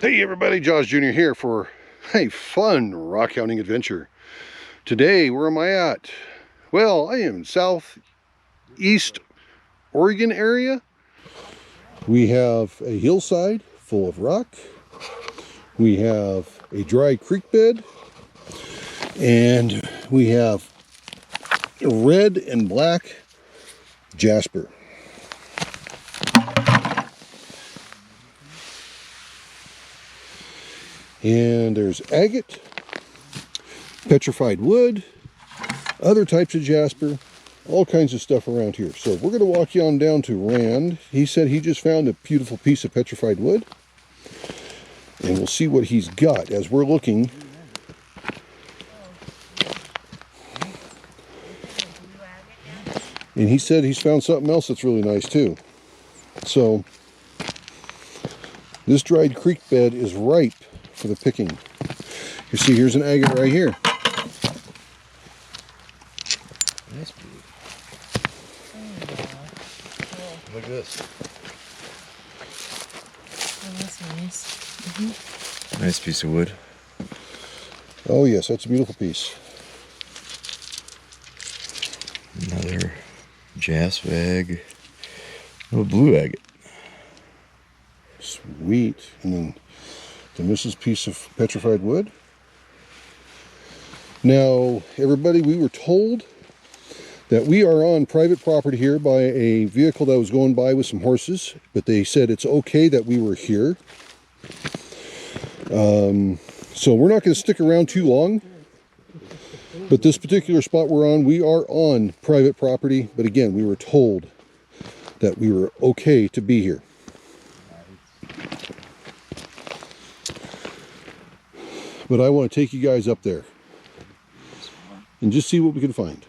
Hey everybody, Jaws Jr. here for a fun rock hounding adventure. Today, where am I at? Well, I am in southeast Oregon area. We have a hillside full of rock. We have a dry creek bed. And we have red and black jasper. And there's agate, petrified wood, other types of jasper, all kinds of stuff around here. So we're going to walk you on down to Rand. He said he just found a beautiful piece of petrified wood. And we'll see what he's got as we're looking. And he said he's found something else that's really nice too. So this dried creek bed is ripe for the picking. You see, here's an agate right here. Nice beauty. Look at this. Oh, that's nice. Nice piece of wood. Oh yes, that's a beautiful piece. Another jasper, little blue agate. Sweet. And then this piece of petrified wood. Now, everybody, we were told that we are on private property here by a vehicle that was going by with some horses, but they said it's okay that we were here. So we're not going to stick around too long. But this particular spot we're on, we are on private property. But again, we were told that we were okay to be here. But I want to take you guys up there and just see what we can find.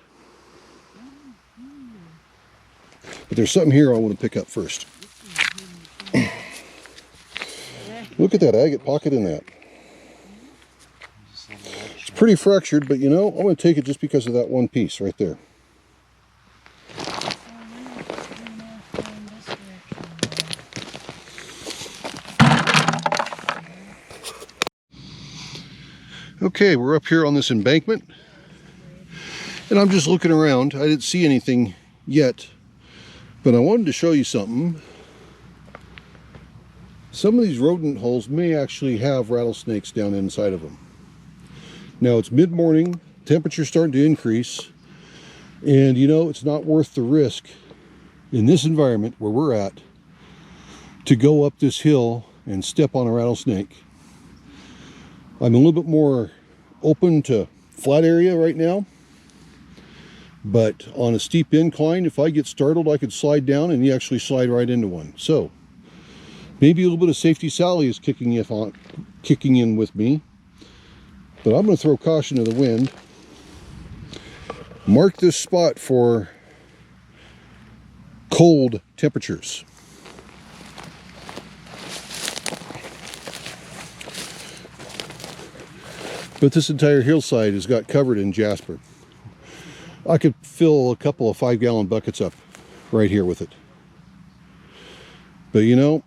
But there's something here I want to pick up first. Look at that agate pocket in that. It's pretty fractured, but you know, I'm going to take it just because of that one piece right there. Okay, we're up here on this embankment, and I'm just looking around. I didn't see anything yet, but I wanted to show you something. Some of these rodent holes may actually have rattlesnakes down inside of them. Now it's mid-morning, temperature's starting to increase, and you know, it's not worth the risk in this environment where we're at to go up this hill and step on a rattlesnake. I'm a little bit more open to flat area right now, but on a steep incline, if I get startled, I could slide down and you actually slide right into one. So maybe a little bit of safety Sally is kicking in with me, but I'm going to throw caution to the wind. Mark this spot for cold temperatures. But this entire hillside has got covered in jasper. I could fill a couple of 5-gallon buckets up right here with it. But you know,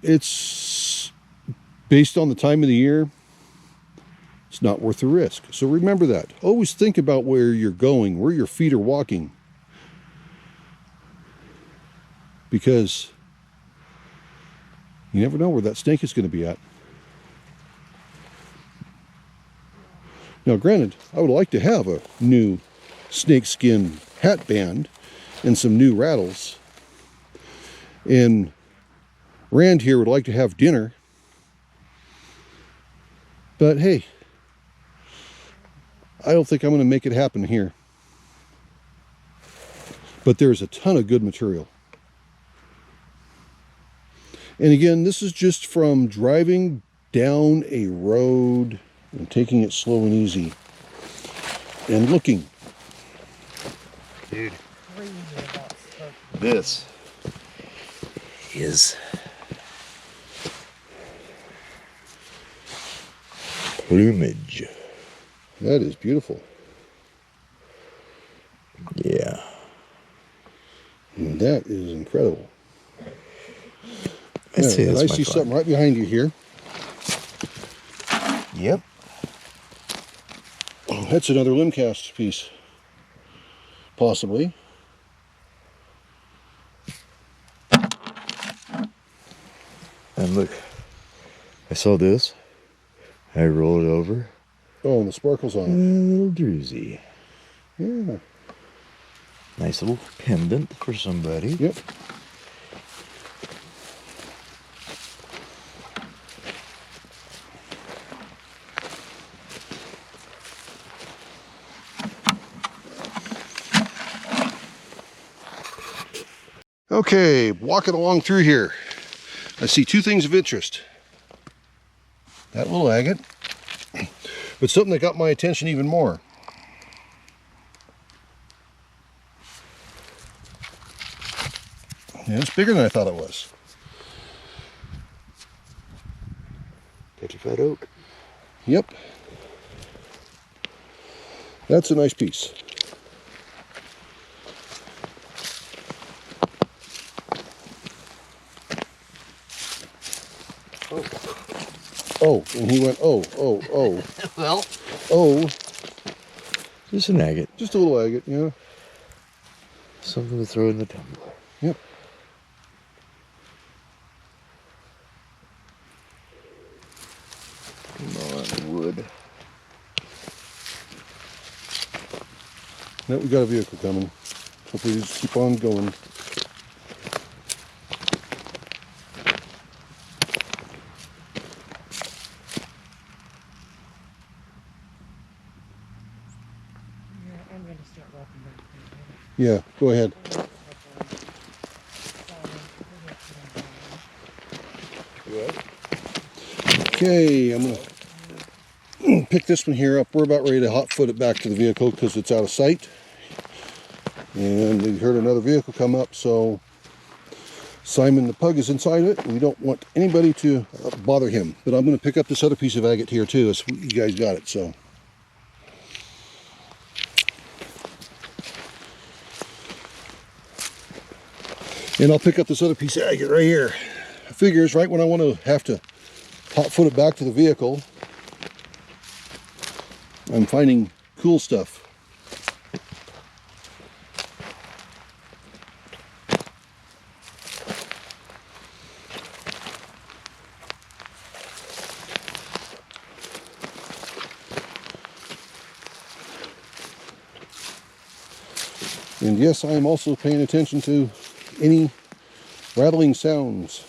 it's based on the time of the year, it's not worth the risk. So remember that. Always think about where you're going, where your feet are walking. Because you never know where that snake is going to be at. Now granted, I would like to have a new snakeskin hat band and some new rattles. And Rand here would like to have dinner. But hey, I don't think I'm going to make it happen here. But there's a ton of good material. And again, this is just from driving down a road and taking it slow and easy and looking. Dude, this is plumage. That is beautiful. Yeah. And that is incredible. I see something right behind you here. Yep. That's another limb cast piece. Possibly. And look, I saw this. I rolled it over. Oh, and the sparkles on A it. little druzy. Yeah. Nice little pendant for somebody. Yep. Okay, walking along through here, I see two things of interest. That little agate, but something that got my attention even more. Yeah, it's bigger than I thought it was. Petrified oak. Yep. That's a nice piece. Oh, and he went, oh. Well. Oh, Just an agate. just a little agate, yeah. Something to throw in the tumbler. Yep. Come on, wood. Now we got a vehicle coming. Hopefully just keep on going. Yeah, I'm going to start walking back there. Yeah, go ahead. Okay, I'm gonna pick this one here up. We're about ready to hot foot it back to the vehicle because it's out of sight. And we heard another vehicle come up, so Simon the pug is inside it. And we don't want anybody to bother him. But I'm gonna pick up this other piece of agate here too, as you guys got it, so. And I'll pick up this other piece of agate right here. I figure it's right when I want to have to hot foot it back to the vehicle. I'm finding cool stuff. And yes, I am also paying attention to any rattling sounds.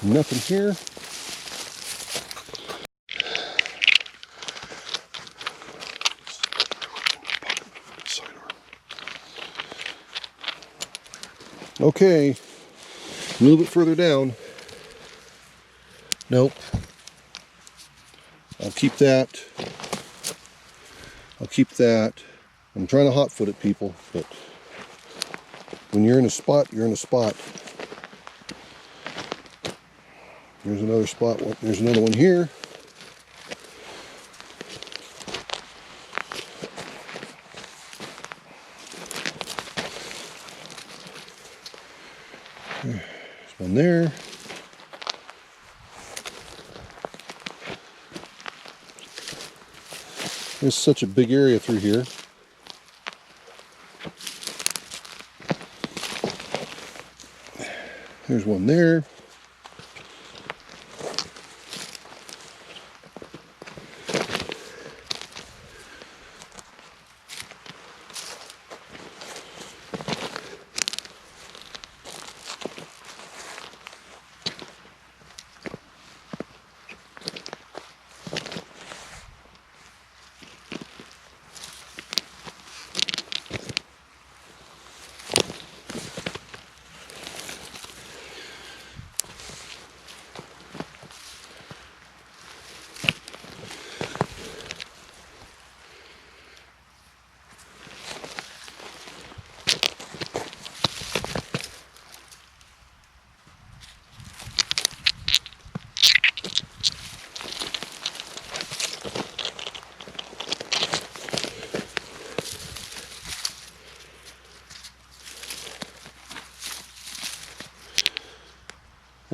Nothing here. Okay, a little bit further down. Nope. I'll keep that. I'll keep that. I'm trying to hot foot it, people, but when you're in a spot, you're in a spot. There's another spot. There's another one here. There's one there. There's such a big area through here. There's one there.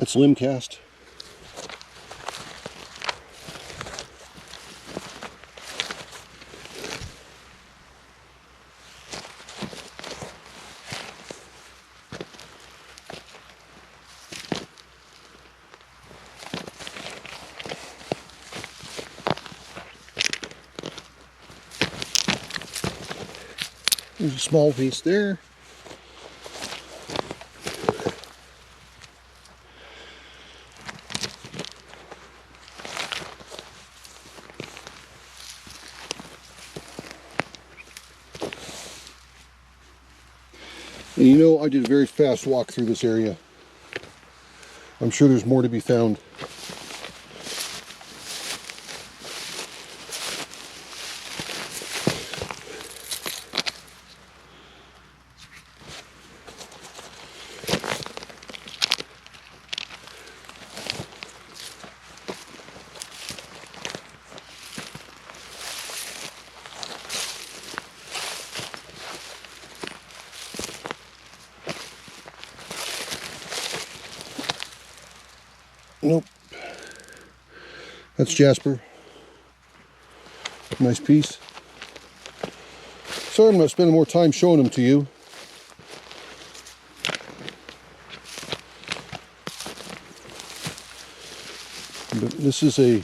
That's limb cast. There's a small piece there. And you know, I did a very fast walk through this area. I'm sure there's more to be found. Nope. That's jasper. Nice piece. Sorry I'm not spending more time showing them to you. But this is the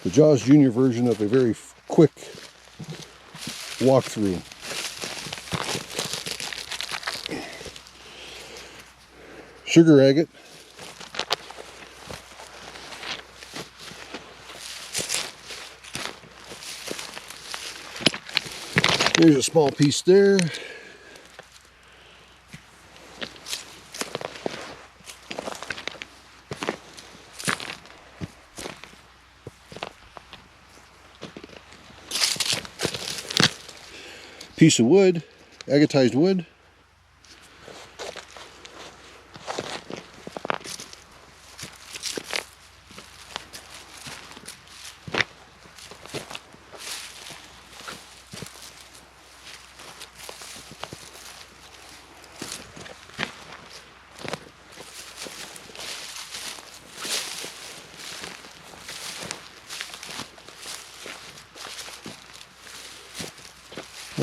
Jaws Junior version of a very quick walkthrough. Sugar agate. There's a small piece there. Piece of wood, agatized wood.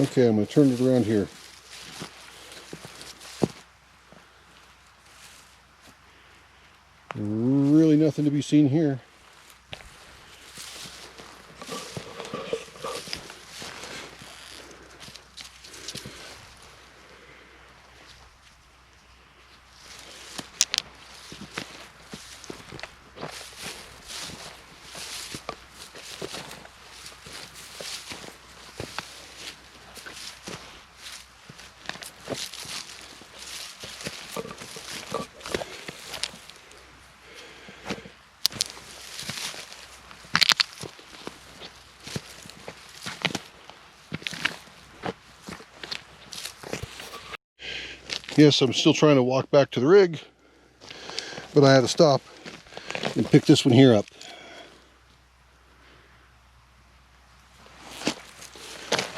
Okay, I'm going to turn it around here. Really nothing to be seen here. Yes, I'm still trying to walk back to the rig, but I had to stop and pick this one here up.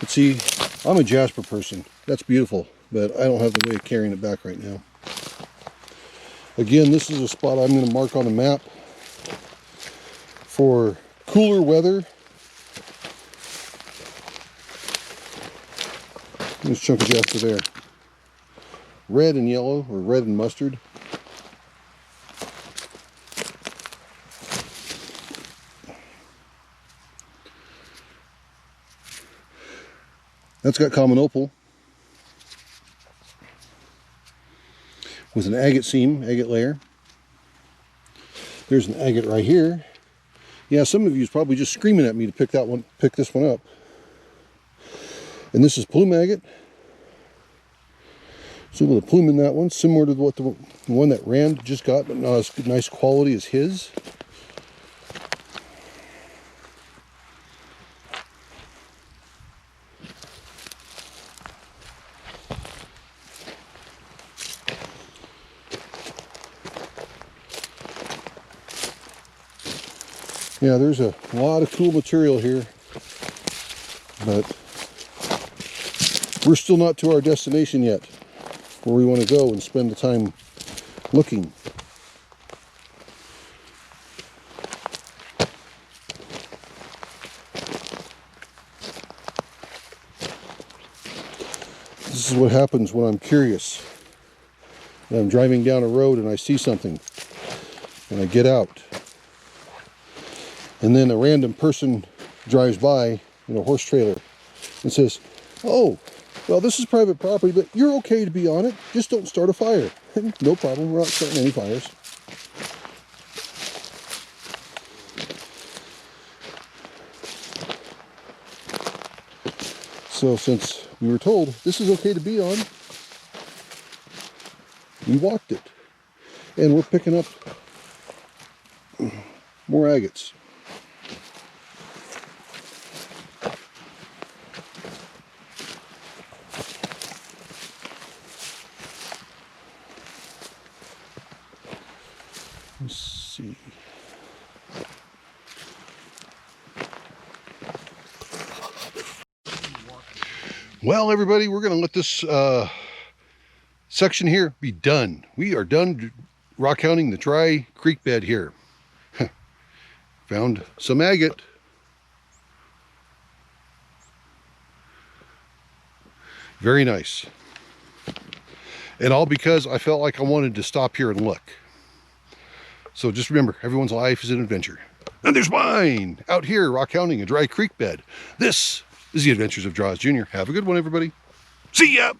But see, I'm a jasper person. That's beautiful, but I don't have the way of carrying it back right now. Again, this is a spot I'm going to mark on the map for cooler weather. There's a chunk of jasper there. Red and yellow, or red and mustard. That's got common opal with an agate seam, agate layer. There's an agate right here. Yeah, some of you is probably just screaming at me to pick this one up. And this is plume agate. So with a plume in that one, similar to what the one that Rand just got, but not as nice quality as his. Yeah, there's a lot of cool material here, but we're still not to our destination yet, where we want to go and spend the time looking. This is what happens when I'm curious. And I'm driving down a road and I see something. And I get out. And then a random person drives by in a horse trailer and says, "Oh, well, this is private property, but you're okay to be on it. Just don't start a fire." No problem, we're not starting any fires. So since we were told this is okay to be on, we walked it. And we're picking up more agates. Let's see. Well, everybody, we're going to let this section here be done. We are done rock hounding the dry creek bed here. Found some agate. Very nice. And all because I felt like I wanted to stop here and look. So just remember, everyone's life is an adventure. And there's mine out here rock hounding a dry creek bed. This is the Adventures of Draws Jr. Have a good one, everybody. See ya!